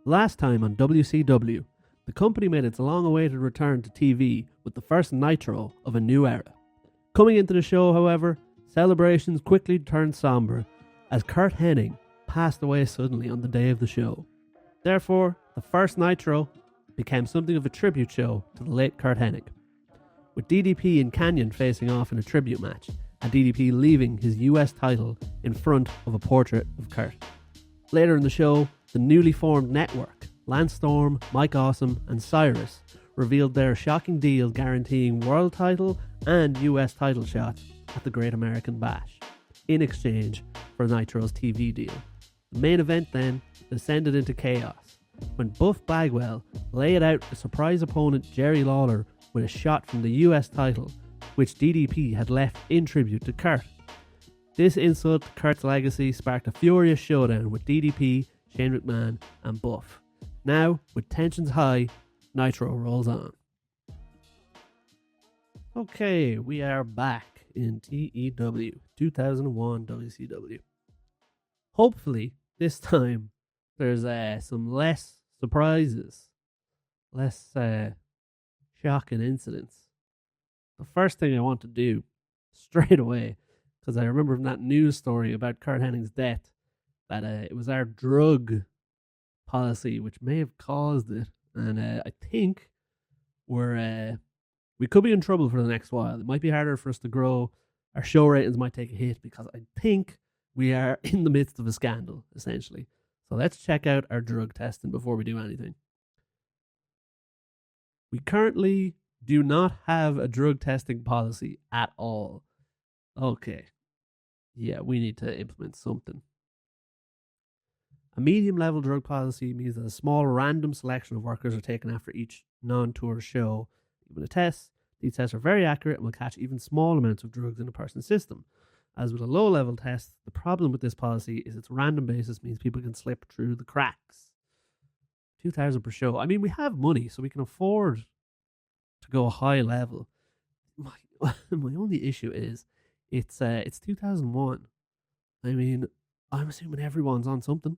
Last time on WCW, the company made its long-awaited return to TV with the first Nitro of a new era. Coming into the show, however, celebrations quickly turned somber as Curt Hennig passed away suddenly on the day of the show. Therefore, the first Nitro became something of a tribute show to the late Curt Hennig, with DDP and Canyon facing off in a tribute match, and DDP leaving his US title in front of a portrait of Curt. Later in the show, the newly formed network, Lance Storm, Mike Awesome and Cyrus, revealed their shocking deal guaranteeing world title and US title shots at the Great American Bash, in exchange for Nitro's TV deal. The main event then descended into chaos, when Buff Bagwell laid out a surprise opponent Jerry Lawler with a shot from the US title, which DDP had left in tribute to Curt. This insult to Curt's legacy sparked a furious showdown with DDP, Shane McMahon and Buff. Now, with tensions high, Nitro rolls on. Okay, we are back in TEW 2001 WCW. Hopefully, this time, there's some less surprises, less shocking incidents. The first thing I want to do, straight away, because I remember from that news story about Curt Hennig's death, that it was our drug policy which may have caused it, and I think we could be in trouble for the next while. It might be harder for us to grow. Our show ratings might take a hit because I think we are in the midst of a scandal, essentially. So let's check out our drug testing before we do anything. We currently do not have a drug testing policy at all. Okay. Yeah, we need to implement something. A medium-level drug policy means that a small random selection of workers are taken after each non-tour show. Given a test, these tests are very accurate and will catch even small amounts of drugs in a person's system. As with a low-level test, the problem with this policy is its random basis means people can slip through the cracks. 2,000 per show. I mean, we have money, so we can afford to go high level. My only issue is it's 2001. I mean, I'm assuming everyone's on something.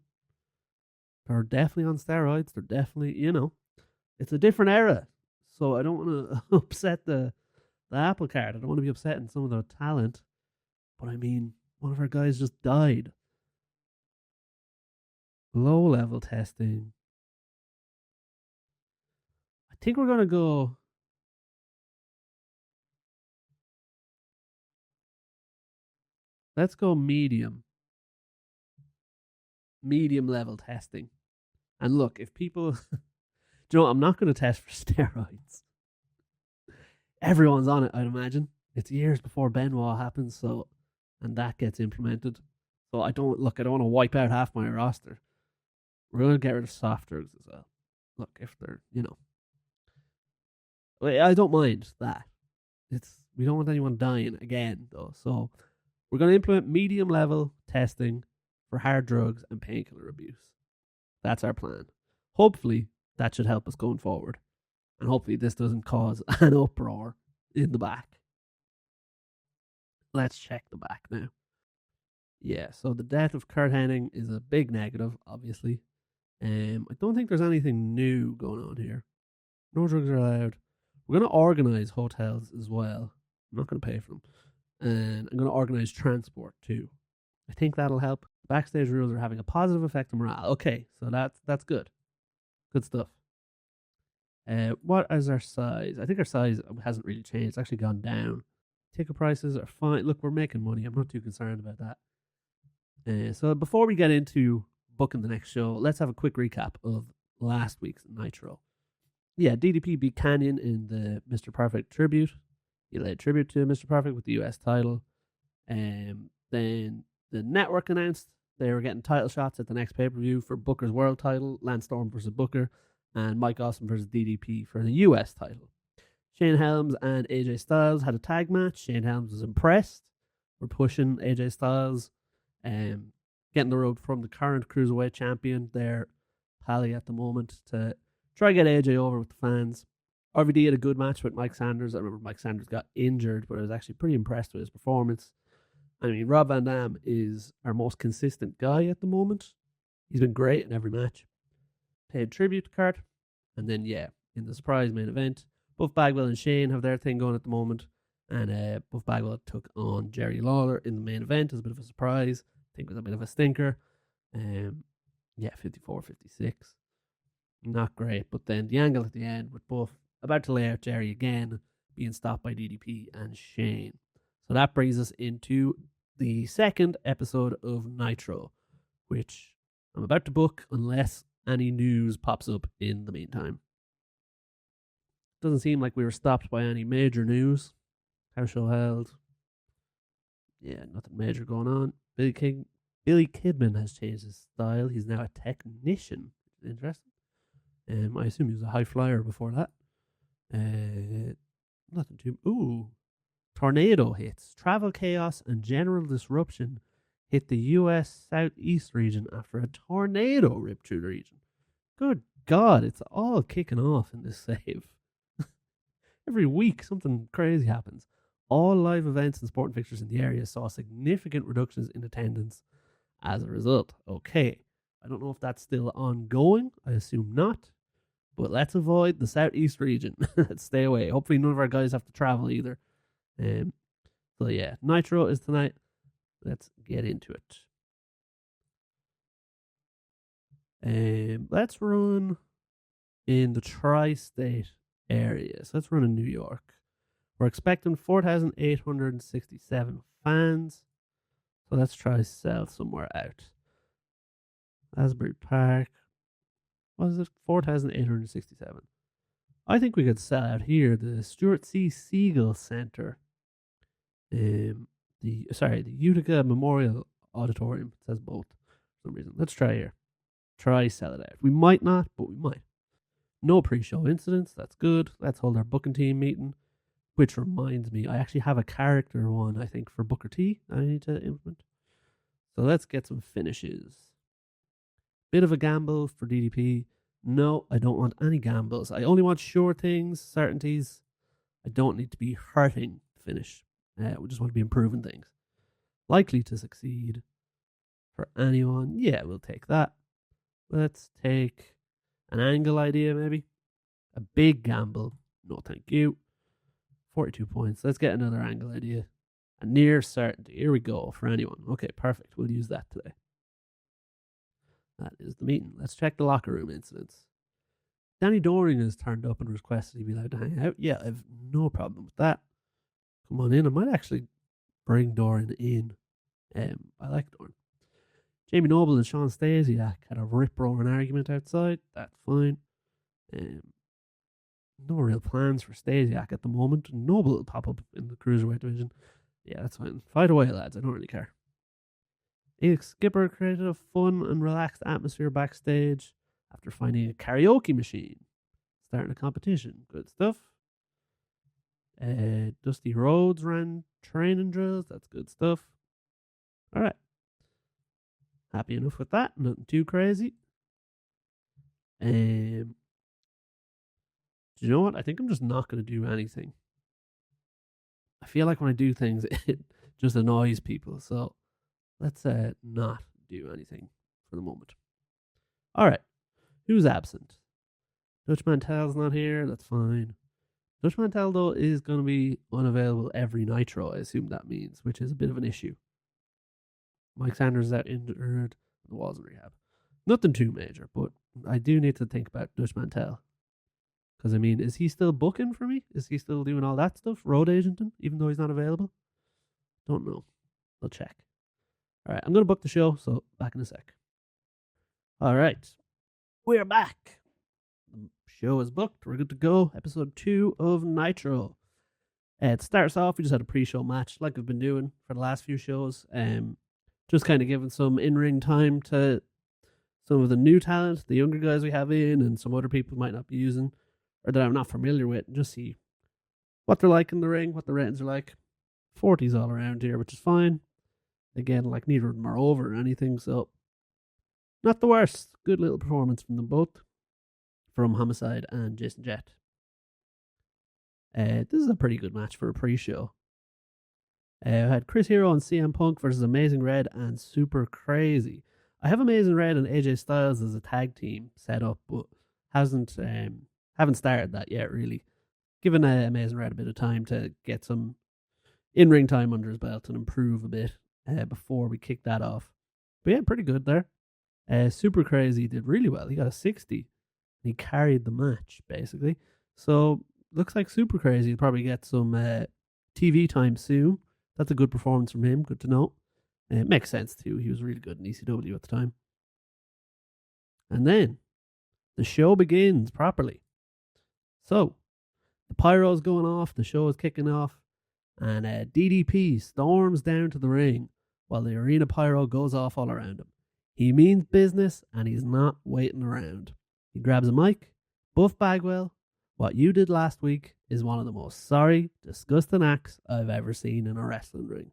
They're definitely on steroids. They're definitely, it's a different era. So I don't want to upset the apple cart. I don't want to be upsetting some of the talent. But I mean, one of our guys just died. Low level testing. I think we're going to go. Let's go medium. Medium level testing. And look, if people, I'm not going to test for steroids. Everyone's on it, I'd imagine. It's years before Benoit happens, and that gets implemented. So I don't want to wipe out half my roster. We're going to get rid of soft drugs as well. Look, if they're, I don't mind that. We don't want anyone dying again, though. So we're going to implement medium level testing for hard drugs and painkiller abuse. That's our plan. Hopefully, that should help us going forward. And hopefully this doesn't cause an uproar in the back. Let's check the back now. Yeah, so the death of Curt Hennig is a big negative, obviously. I don't think there's anything new going on here. No drugs are allowed. We're going to organise hotels as well. I'm not going to pay for them. And I'm going to organise transport too. I think that'll help. Backstage rules are having a positive effect on morale. Okay, so that's good. Good stuff. What is our size? I think our size hasn't really changed. It's actually gone down. Ticket prices are fine. Look, we're making money. I'm not too concerned about that. So before we get into booking the next show, let's have a quick recap of last week's Nitro. Yeah, DDP beat Canyon in the Mr. Perfect tribute. He laid tribute to Mr. Perfect with the US title. Then the network announced they were getting title shots at the next pay-per-view for Booker's world title, Lance Storm versus Booker, and Mike Awesome versus DDP for the US title. Shane Helms and AJ Styles had a tag match. Shane Helms was impressed. We're pushing AJ Styles, getting the road from the current Cruiserweight champion, their pally at the moment, to try to get AJ over with the fans. RVD had a good match with Mike Sanders. I remember Mike Sanders got injured, but I was actually pretty impressed with his performance. I mean, Rob Van Dam is our most consistent guy at the moment. He's been great in every match. paid tribute to Curt. And then, in the surprise main event, Buff Bagwell and Shane have their thing going at the moment. And Buff Bagwell took on Jerry Lawler in the main event as a bit of a surprise. I think it was a bit of a stinker. 54-56. Not great. But then the angle at the end with Buff about to lay out Jerry again, being stopped by DDP and Shane. So that brings us into the second episode of Nitro, which I'm about to book unless any news pops up in the meantime. Doesn't seem like we were stopped by any major news. House show held. Yeah, nothing major going on. Billy Kidman has changed his style. He's now a technician. Interesting. I assume he was a high flyer before that. Nothing too... Ooh. Tornado hits. Travel chaos and general disruption hit the U.S. Southeast region after a tornado ripped through the region. Good God, it's all kicking off in this save. Every week, something crazy happens. All live events and sporting fixtures in the area saw significant reductions in attendance as a result. Okay, I don't know if that's still ongoing. I assume not. But let's avoid the Southeast region. Let's stay away. Hopefully none of our guys have to travel either. So yeah, Nitro is tonight. Let's get into it. Let's run in the tri-state area. So let's run in New York. We're expecting 4,867 fans. So let's try sell somewhere out. Asbury Park. What is it? 4,867. I think we could sell out here. The Stuart C. Siegel Center. The Utica Memorial Auditorium. It says both for some reason. Let's try here. Try sell it out. We might not, but we might. No pre-show incidents. That's good. Let's hold our booking team meeting. Which reminds me, I actually have a character one, I think, for Booker T I need to implement. So let's get some finishes. Bit of a gamble for DDP. No, I don't want any gambles. I only want sure things, certainties. I don't need to be hurting to finish. We just want to be improving things. Likely to succeed for anyone. Yeah, we'll take that. Let's take an angle idea, maybe. A big gamble. No, thank you. 42 points. Let's get another angle idea. A near certainty. Here we go for anyone. Okay, perfect. We'll use that today. That is the meeting. Let's check the locker room incidents. Danny Doring has turned up and requested he be allowed to hang out. Yeah, I have no problem with that. Come on in. I might actually bring Doring in. I like Doring. Jamie Noble and Sean Stasiak had a rip-roaring argument outside. That's fine. No real plans for Stasiak at the moment. Noble will pop up in the Cruiserweight division. Yeah, that's fine. Fight away, lads. I don't really care. Alex Skipper created a fun and relaxed atmosphere backstage after finding a karaoke machine. Starting a competition. Good stuff. Dusty Rhodes ran training drills. That's good stuff. Alright. Happy enough with that. Nothing too crazy. Do you know what? I think I'm just not going to do anything. I feel like when I do things, it just annoys people. So let's not do anything for the moment. Alright. Who's absent? Dutch Mantel's not here. That's fine. Dutch Mantel, though, is going to be unavailable every Nitro, I assume that means, which is a bit of an issue. Mike Sanders is out injured. The Walls in rehab. Nothing too major, but I do need to think about Dutch Mantel. Because, I mean, is he still booking for me? Is he still doing all that stuff? Road agenting, even though he's not available? Don't know. I'll check. Alright, I'm going to book the show, so back in a sec. Alright. We're back. The show is booked. We're good to go. Episode 2 of Nitro. It starts off, we just had a pre-show match like we've been doing for the last few shows. Just kind of giving some in-ring time to some of the new talent, the younger guys we have in, and some other people might not be using, or that I'm not familiar with, and just see what they're like in the ring, what the ratings are like. 40s all around here, which is fine. Again, like neither of them are over or anything, so not the worst. Good little performance from them both, from Homicide and Jason Jett. This is a pretty good match for a pre-show. I had Chris Hero and CM Punk versus Amazing Red and Super Crazy. I have Amazing Red and AJ Styles as a tag team set up, but haven't started that yet, really. Given Amazing Red a bit of time to get some in-ring time under his belt and improve a bit before we kick that off. But yeah, pretty good there. Super Crazy did really well. He got a 60. He carried the match, basically. So, looks like Super Crazy will probably get some TV time soon. That's a good performance from him. Good to know. It makes sense, too. He was really good in ECW at the time. And then, the show begins properly. So, the pyro's going off. The show is kicking off. And DDP storms down to the ring while the arena pyro goes off all around him. He means business, and he's not waiting around. He grabs a mic. Buff Bagwell, what you did last week is one of the most sorry, disgusting acts I've ever seen in a wrestling ring.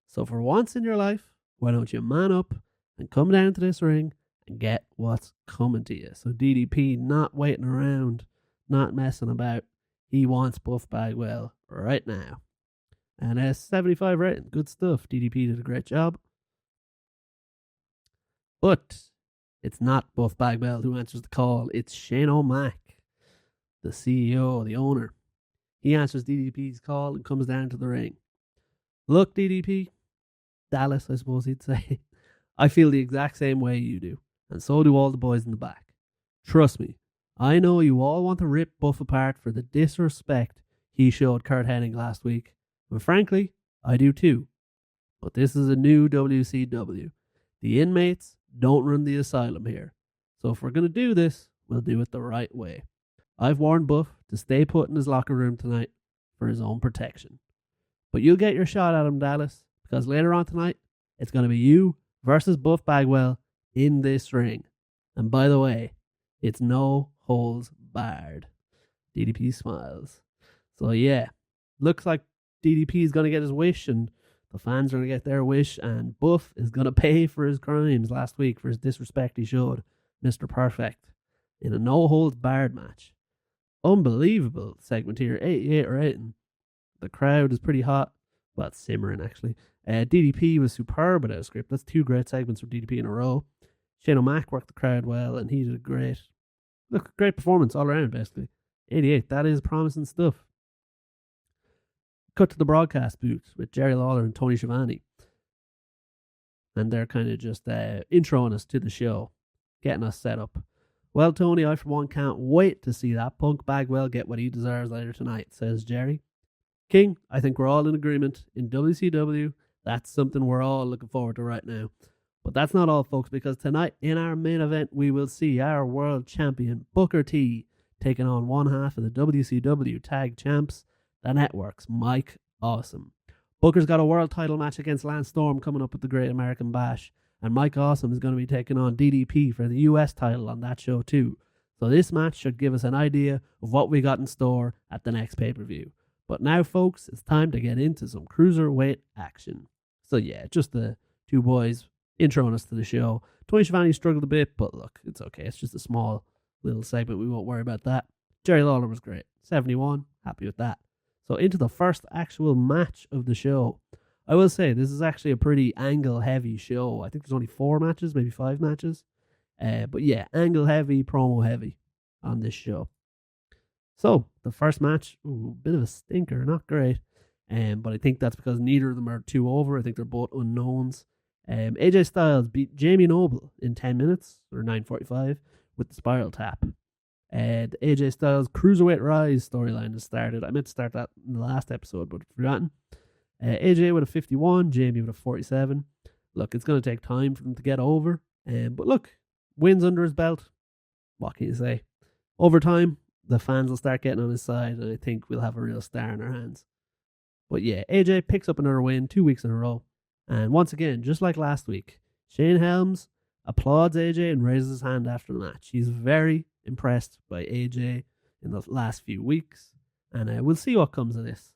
So for once in your life, why don't you man up and come down to this ring and get what's coming to you? So DDP not waiting around, not messing about. He wants Buff Bagwell right now. And 75 rating, good stuff. DDP did a great job. But it's not Buff Bagwell who answers the call. It's Shane O'Mac, the CEO, the owner. He answers DDP's call and comes down to the ring. Look, DDP, Dallas, I suppose he'd say, I feel the exact same way you do. And so do all the boys in the back. Trust me, I know you all want to rip Buff apart for the disrespect he showed Curt Hennig last week. And frankly, I do too. But this is a new WCW. The inmates don't run the asylum here. So if we're going to do this, we'll do it the right way. I've warned Buff to stay put in his locker room tonight for his own protection. But you'll get your shot at him, Dallas, because later on tonight, it's going to be you versus Buff Bagwell in this ring. And by the way, it's no holds barred. DDP smiles. So yeah, looks like DDP is going to get his wish, and the fans are going to get their wish, and Buff is going to pay for his crimes last week for his disrespect he showed Mr. Perfect in a no-holds-barred match. Unbelievable segment here. 88 rating. The crowd is pretty hot. Well, it's simmering, actually. DDP was superb without a script. That's 2 great segments from DDP in a row. Shane O'Mac worked the crowd well, and he did a great performance all around, basically. 88, that is promising stuff. Cut to the broadcast booth with Jerry Lawler and Tony Schiavone. And they're kind of just introing us to the show, getting us set up. Well, Tony, I for one can't wait to see that Punk Bagwell get what he deserves later tonight, says Jerry. King, I think we're all in agreement. In WCW, that's something we're all looking forward to right now. But that's not all, folks, because tonight in our main event, we will see our world champion, Booker T, taking on one half of the WCW tag champs, the Network's Mike Awesome. Booker's got a world title match against Lance Storm coming up at the Great American Bash, and Mike Awesome is going to be taking on DDP for the US title on that show too. So this match should give us an idea of what we got in store at the next pay-per-view. But now, folks, it's time to get into some cruiserweight action. So yeah, just the two boys introing us to the show. Tony Schiavone struggled a bit, but look, it's okay. It's just a small little segment. We won't worry about that. Jerry Lawler was great. 71, happy with that. So into the first actual match of the show. I will say, this is actually a pretty angle-heavy show. I think there's only 4 matches, maybe 5 matches. But yeah, angle-heavy, promo-heavy on this show. So, the first match, bit of a stinker, not great. But I think that's because neither of them are too over. I think they're both unknowns. AJ Styles beat Jamie Noble in 10 minutes, or 9:45, with the spiral tap. The AJ Styles Cruiserweight Rise storyline has started. I meant to start that in the last episode, but forgotten. AJ with a 51, Jamie with a 47. Look, it's going to take time for them to get over. But look, wins under his belt. What can you say? Over time, the fans will start getting on his side, and I think we'll have a real star in our hands. But yeah, AJ picks up another win 2 weeks in a row. And once again, just like last week, Shane Helms applauds AJ and raises his hand after the match. He's very impressed by AJ in the last few weeks. And we'll see what comes of this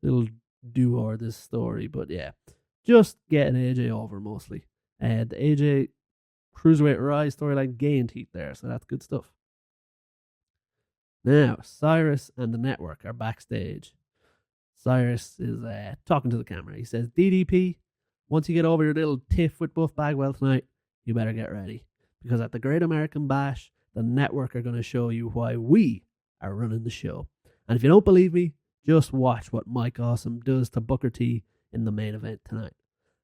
little duo or this story. But yeah, just getting AJ over mostly. The AJ Cruiserweight Rise storyline gained heat there, so that's good stuff. Now, Cyrus and the Network are backstage. Cyrus is talking to the camera. He says, DDP, once you get over your little tiff with Buff Bagwell tonight, you better get ready. Because at the Great American Bash, the network are going to show you why we are running the show. And if you don't believe me, just watch what Mike Awesome does to Booker T in the main event tonight.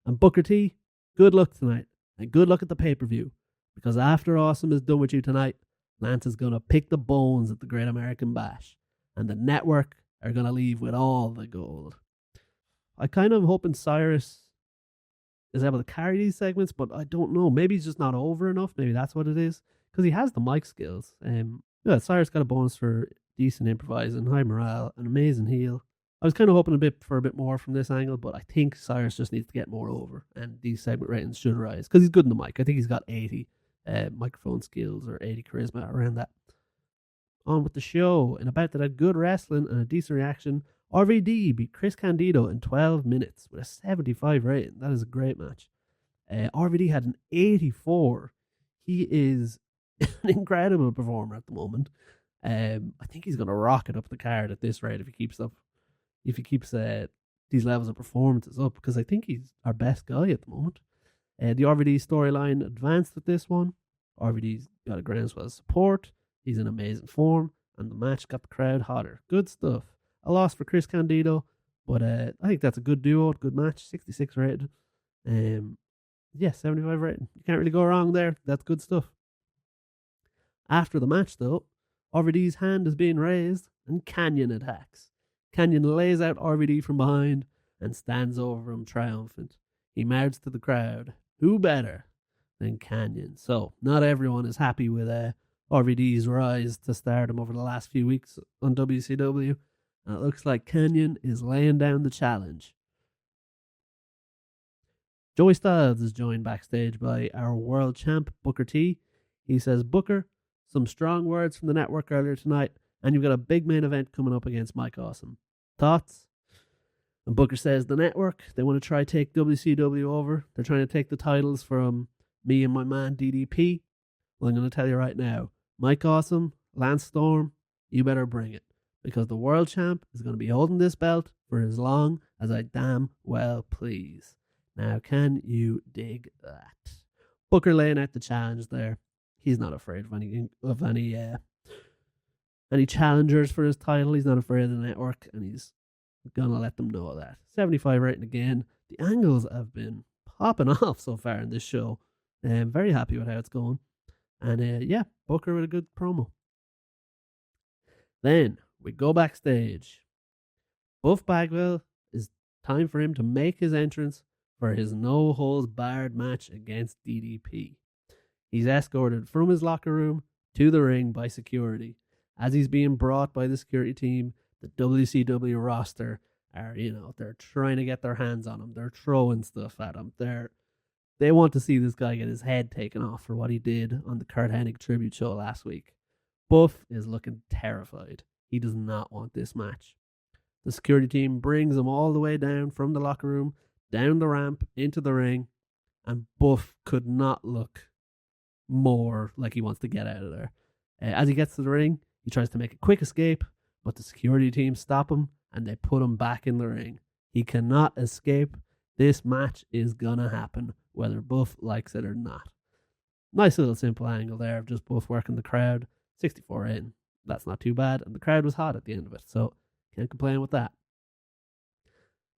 And Booker T, good luck tonight. And good luck at the pay-per-view. Because after Awesome is done with you tonight, Lance is going to pick the bones at the Great American Bash. And the network are going to leave with all the gold. I kind of hoping Cyrus is able to carry these segments, but I don't know. Maybe he's just not over enough. Maybe that's what it is. Because he has the mic skills. Cyrus got a bonus for decent improvising, high morale, an amazing heel. I was kind of hoping for a bit more from this angle, but I think Cyrus just needs to get more over, and these segment ratings should rise because he's good in the mic. I think he's got 80 microphone skills or 80 charisma around that. On with the show. In a bout that had good wrestling and a decent reaction, RVD beat Chris Candido in 12 minutes with a 75 rating. That is a great match. RVD had an 84. He is an incredible performer at the moment. I think he's going to rocket up the card at this rate if he keeps these levels of performances up, because I think he's our best guy at the moment. The RVD storyline advanced with this one. RVD's got a groundswell of support. He's in amazing form, and the match got the crowd hotter. Good stuff. A loss for Chris Candido, but I think that's a good duo, good match. 66 rated. 75 rating. You can't really go wrong there. That's good stuff. After the match, though, RVD's hand is being raised, and Canyon attacks. Canyon lays out RVD from behind and stands over him triumphant. He mouths to the crowd, who better than Canyon? So, not everyone is happy with RVD's rise to stardom over the last few weeks on WCW. And it looks like Canyon is laying down the challenge. Joey Styles is joined backstage by our world champ, Booker T. He says, Booker, some strong words from the network earlier tonight, and you've got a big main event coming up against Mike Awesome. Thoughts? And Booker says, the network, they want to try to take WCW over. They're trying to take the titles from me and my man DDP. Well, I'm going to tell you right now, Mike Awesome, Lance Storm, you better bring it. Because the world champ is going to be holding this belt for as long as I damn well please. Now, can you dig that? Booker laying out the challenge there. He's not afraid of any challengers for his title. He's not afraid of the network, and he's going to let them know that. 75 rating again. The angles have been popping off so far in this show. I'm very happy with how it's going. And Booker with a good promo. Then we go backstage. Buff Bagwell, is time for him to make his entrance for his no-holds-barred match against DDP. He's escorted from his locker room to the ring by security. As he's being brought by the security team, the WCW roster are, they're trying to get their hands on him. They're throwing stuff at him. They want to see this guy get his head taken off for what he did on the Curt Hennig tribute show last week. Buff is looking terrified. He does not want this match. The security team brings him all the way down from the locker room, down the ramp, into the ring, and Buff could not look more like he wants to get out of there. As he gets to the ring, he tries to make a quick escape, but the security team stop him and they put him back in the ring. He cannot escape. This match is gonna happen, whether Buff likes it or not. Nice little simple angle there of just Buff working the crowd. 64 in. That's not too bad. And the crowd was hot at the end of it, so can't complain with that.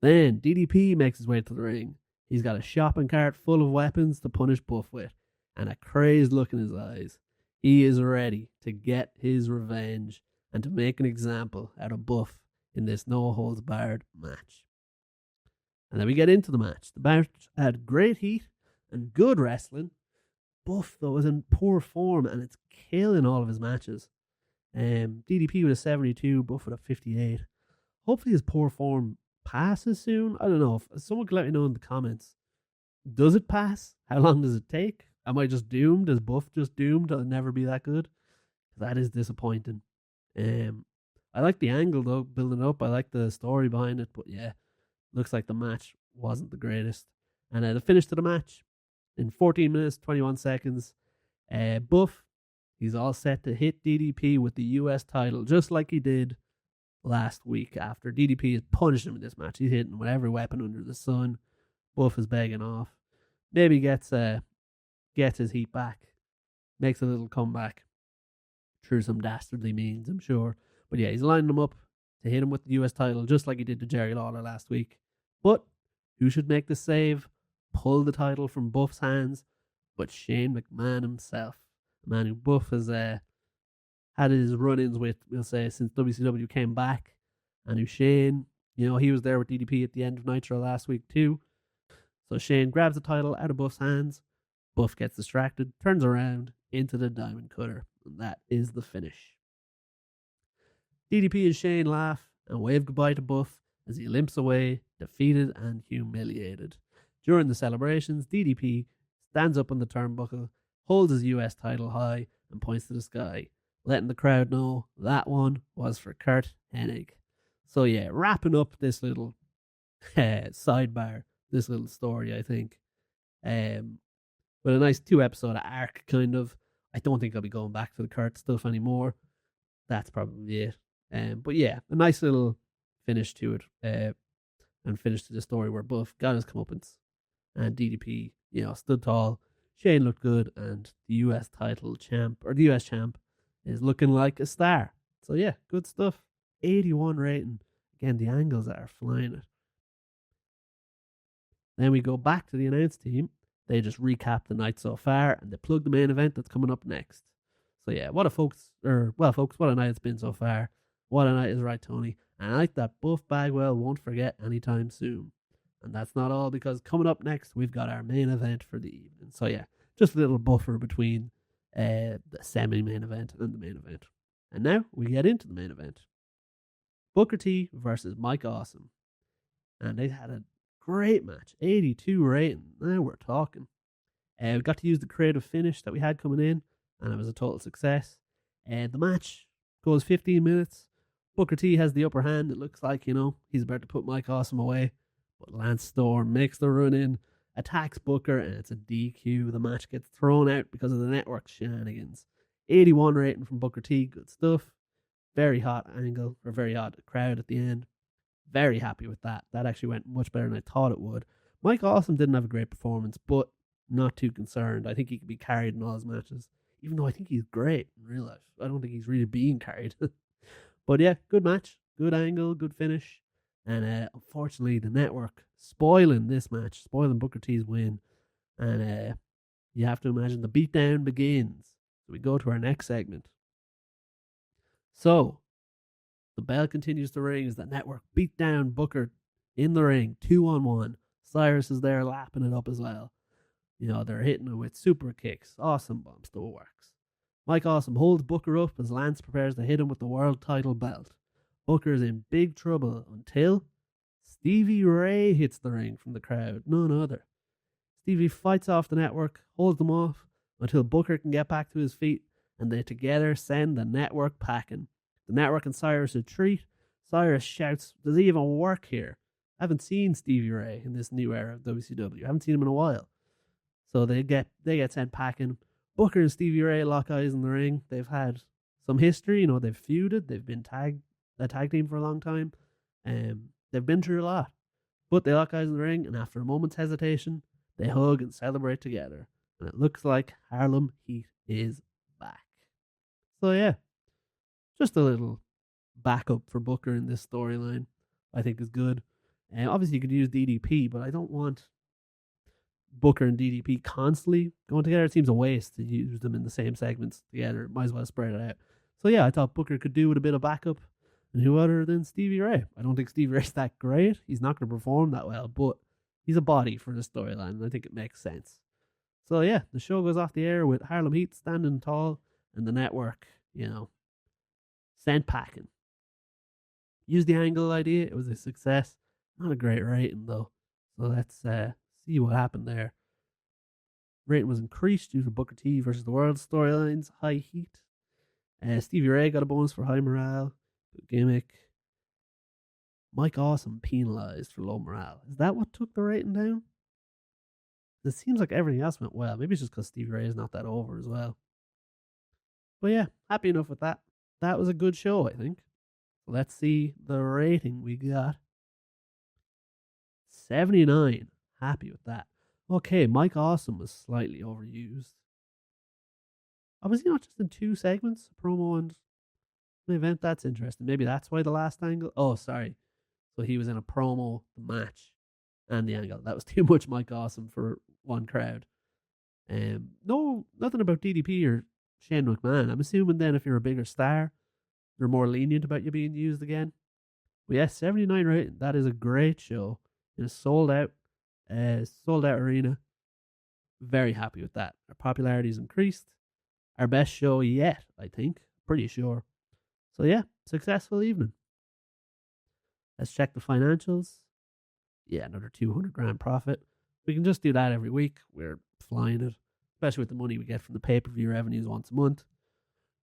Then DDP makes his way to the ring. He's got a shopping cart full of weapons to punish Buff with, and a crazed look in his eyes. He is ready to get his revenge and to make an example out of Buff in this no-holds-barred match. And then we get into the match. The match had great heat and good wrestling. Buff, though, is in poor form, and it's killing all of his matches. DDP with a 72, Buff with a 58. Hopefully his poor form passes soon. I don't know. If someone could let me know in the comments. Does it pass? How long does it take? Am I just doomed? Is Buff just doomed to never be that good? That is disappointing. I like the angle, though, building up. I like the story behind it. But yeah, looks like the match wasn't the greatest. And the finish to the match, in 14 minutes, 21 seconds, Buff, he's all set to hit DDP with the US title, just like he did last week after DDP has punished him in this match. He's hitting with every weapon under the sun. Buff is begging off. Maybe gets gets his heat back, makes a little comeback through some dastardly means, I'm sure. But yeah, he's lining him up to hit him with the US title, just like he did to Jerry Lawler last week. But who should make the save? Pull the title from Buff's hands, but Shane McMahon himself. A man who Buff has had his run-ins with, we'll say, since WCW came back. And who Shane, he was there with DDP at the end of Nitro last week too. So Shane grabs the title out of Buff's hands. Buff gets distracted, turns around into the Diamond Cutter. And that is the finish. DDP and Shane laugh and wave goodbye to Buff as he limps away, defeated and humiliated. During the celebrations, DDP stands up on the turnbuckle, holds his US title high, and points to the sky, letting the crowd know that one was for Curt Hennig. So yeah, wrapping up this little sidebar, this little story, I think, with a nice 2-episode arc, kind of. I don't think I'll be going back to the Curt stuff anymore. That's probably it. But yeah, a nice little finish to it, and finish to the story where Buff got his comeuppance, and DDP, stood tall. Shane looked good, and the US title champ, or the US champ, is looking like a star. So yeah, good stuff. 81 rating. Again, the angles are flying it. Then we go back to the announce team. They just recap the night so far, and they plug the main event that's coming up next. So yeah, what a night it's been so far. What a night is right, Tony. And a night that Buff Bagwell won't forget anytime soon. And that's not all, because coming up next, we've got our main event for the evening. So yeah, just a little buffer between the semi-main event and the main event. And now we get into the main event. Booker T versus Mike Awesome. And they had a great match. 82 rating. Now we're talking. We got to use the creative finish that we had coming in, and it was a total success. The match goes 15 minutes. Booker T has the upper hand. It looks like, he's about to put Mike Awesome away. But Lance Storm makes the run in, attacks Booker, and it's a DQ. The match gets thrown out because of the network shenanigans. 81 rating from Booker T. Good stuff. Very hot angle, or very hot crowd at the end. Very happy with that. That actually went much better than I thought it would. Mike Awesome didn't have a great performance, but not too concerned. I think he could be carried in all his matches, even though I think he's great in real life. I don't think he's really being carried. But yeah, good match, good angle, good finish. And unfortunately, the network spoiling this match, spoiling Booker T's win. And you have to imagine the beatdown begins. So we go to our next segment. So, the bell continues to ring as the network beat down Booker in the ring, 2-on-1. Cyrus is there lapping it up as well. They're hitting him with super kicks. Awesome bomb still works. Mike Awesome holds Booker up as Lance prepares to hit him with the world title belt. Booker's in big trouble until Stevie Ray hits the ring from the crowd. None other. Stevie fights off the network, holds them off until Booker can get back to his feet, and they together send the network packing. The network and Cyrus retreat. Cyrus shouts, "Does he even work here?" I haven't seen Stevie Ray in this new era of WCW. I haven't seen him in a while. So they get sent packing. Booker and Stevie Ray lock eyes in the ring. They've had some history. They've feuded. They've been a tag team for a long time. They've been through a lot. But they lock eyes in the ring, and after a moment's hesitation, they hug and celebrate together. And it looks like Harlem Heat is back. So yeah, just a little backup for Booker in this storyline, I think is good. And obviously you could use DDP, but I don't want Booker and DDP constantly going together. It seems a waste to use them in the same segments together. Might as well spread it out. So yeah, I thought Booker could do with a bit of backup. And who other than Stevie Ray? I don't think Stevie Ray's that great. He's not going to perform that well, but he's a body for the storyline, and I think it makes sense. So yeah, the show goes off the air with Harlem Heat standing tall, and the network, sent packing. Used the angle idea. It was a success. Not a great rating though. So let's see what happened there. Rating was increased due to Booker T versus the World storylines. High heat. Stevie Ray got a bonus for high morale. Good gimmick. Mike Awesome penalized for low morale. Is that what took the rating down? It seems like everything else went well. Maybe it's just because Stevie Ray is not that over as well. But yeah, happy enough with that. That was a good show, I think. Let's see the rating we got. 79. Happy with that. Okay, Mike Awesome was slightly overused. Oh, was he not just in two segments, a promo and an event? That's interesting. Maybe that's why the last angle. Oh, sorry. So he was in a promo, the match, and the angle. That was too much Mike Awesome for one crowd. No, nothing about DDP or Shane McMahon. I'm assuming then if you're a bigger star, they're more lenient about you being used again. But yes, 79 rating. That is a great show in a sold out arena. Very happy with that. Our popularity's increased. Our best show yet, I think. Pretty sure. So yeah, successful evening. Let's check the financials. Yeah, another 200 grand profit. We can just do that every week. We're flying it, especially with the money we get from the pay-per-view revenues once a month.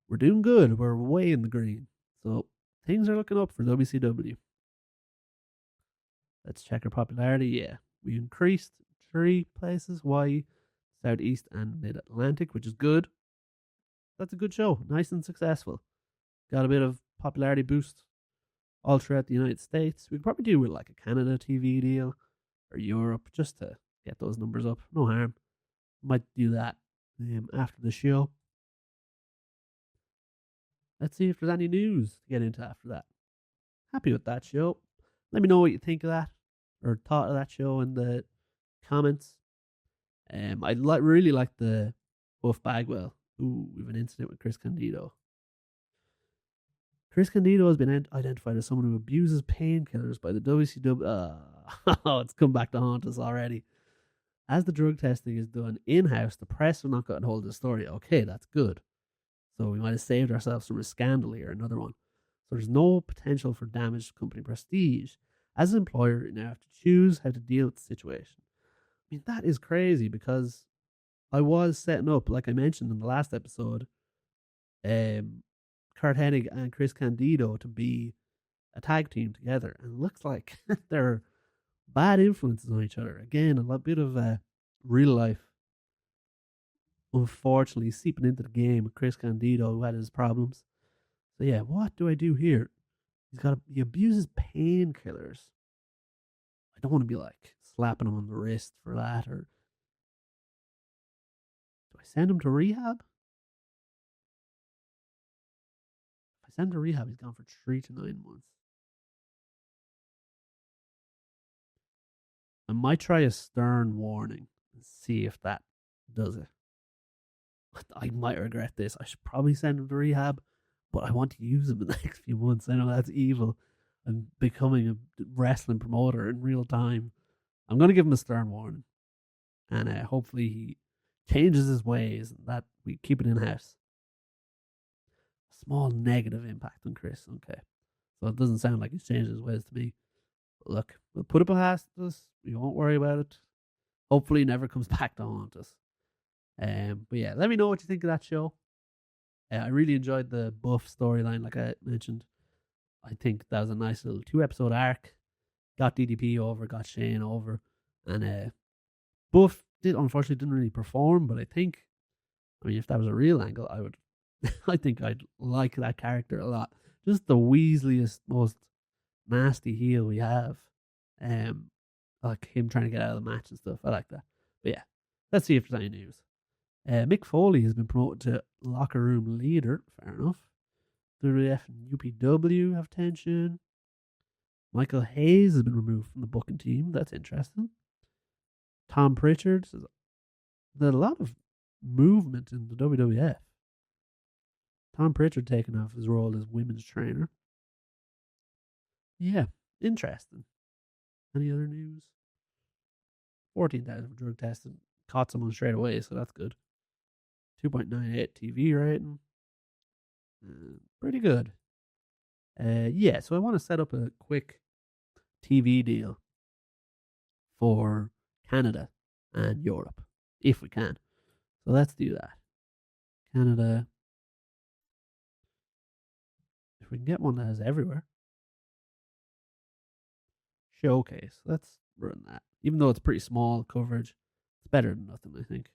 We're doing good. We're way in the green. So things are looking up for WCW. Let's check our popularity. Yeah, we increased 3 places. Hawaii, Southeast, and Mid-Atlantic, which is good. That's a good show. Nice and successful. Got a bit of popularity boost all throughout the United States. We could probably do with like a Canada TV deal or Europe just to get those numbers up. No harm. Might do that after the show. Let's see if there's any news to get into after that. Happy with that show. Let me know what you think of that or thought of that show in the comments. I really like the Buff Bagwell. Ooh, we have an incident with Chris Candido. Chris Candido has been identified as someone who abuses painkillers by the WCW. Oh, it's come back to haunt us already. As the drug testing is done in-house, the press have not gotten hold of the story. Okay, that's good. So we might have saved ourselves from a scandal here, another one. So there's no potential for damage to company prestige. As an employer, you now have to choose how to deal with the situation. I mean, that is crazy because I was setting up, like I mentioned in the last episode, Curt Hennig and Chris Candido to be a tag team together. And it looks like they're bad influences on each other. Again, a bit of real life, unfortunately, seeping into the game with Chris Candido, who had his problems. So yeah, what do I do here? He abuses painkillers. I don't want to be like slapping him on the wrist for that, or do I send him to rehab? If I send him to rehab, he's gone for 3 to 9 months. I might try a stern warning and see if that does it. I might regret this. I should probably send him to rehab, but I want to use him in the next few months. I know that's evil. I'm becoming a wrestling promoter in real time. I'm going to give him a stern warning, and hopefully he changes his ways and that we keep it in house. Small negative impact on Chris. Okay, so it doesn't sound like he's changed his ways to me. But look, we'll put it past us. We won't worry about it. Hopefully, it never comes back to haunt us. But yeah, let me know what you think of that show. I really enjoyed the Buff storyline, like I mentioned. I think that was a nice little 2 episode arc. Got DDP over, got Shane over, and Buff unfortunately didn't really perform. But I mean, if that was a real angle, I would, I think I'd like that character a lot. Just the weaseliest, most nasty heel we have. Like him trying to get out of the match and stuff. I like that. But yeah, let's see if there's any news. Mick Foley has been promoted to locker room leader. Fair enough. WWF and UPW have tension. Michael Hayes has been removed from the booking team. That's interesting. Tom Pritchard says there's a lot of movement in the WWF. Tom Pritchard taking off his role as women's trainer. Yeah, interesting. Any other news? 14,000 for drug testing. Caught someone straight away, so that's good. 2.98 TV rating. Pretty good. Yeah, so I want to set up a quick TV deal for Canada and Europe, if we can. So let's do that. Canada. If we can get one that has everywhere. Showcase. Let's run that. Even though it's pretty small coverage, it's better than nothing, I think.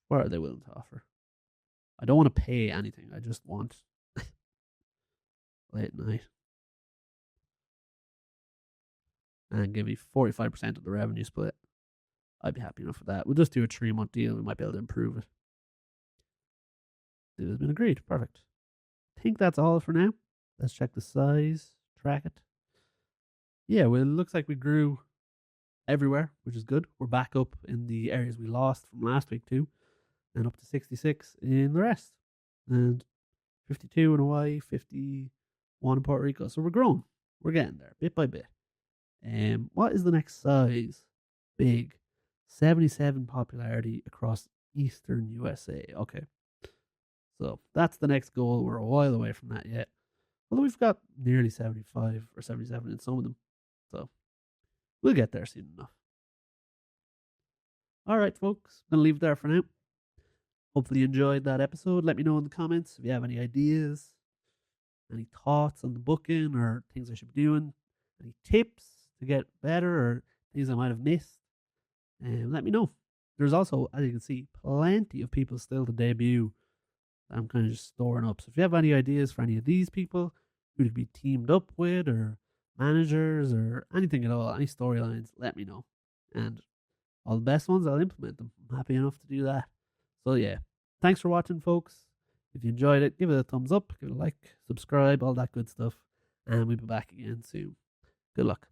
What are they willing to offer? I don't want to pay anything. I just want late at night and give me 45% of the revenue split. I'd be happy enough with that. We'll just do a 3-month deal. We might be able to improve it. It has been agreed. Perfect. I think that's all for now. Let's check the size, track it. Yeah, well, it looks like we grew everywhere, which is good. We're back up in the areas we lost from last week too, and up to 66 in the rest, and 52 in Hawaii, 51 in Puerto Rico. So we're growing. We're getting there bit by bit. What is the next size? Big. 77 popularity across Eastern USA. Okay. So that's the next goal. We're a while away from that yet. Although we've got nearly 75 or 77 in some of them. So we'll get there soon enough. Alright, folks. I'm going to leave it there for now. Hopefully you enjoyed that episode. Let me know in the comments if you have any ideas, any thoughts on the booking or things I should be doing, any tips to get better or things I might have missed. And let me know. There's also, as you can see, plenty of people still to debut. I'm kind of just storing up. So if you have any ideas for any of these people who to be teamed up with or managers or anything at all, any storylines, let me know. And all the best ones, I'll implement them. I'm happy enough to do that. So yeah, thanks for watching, folks. If you enjoyed it, give it a thumbs up, give it a like, subscribe, all that good stuff. And we'll be back again soon. Good luck.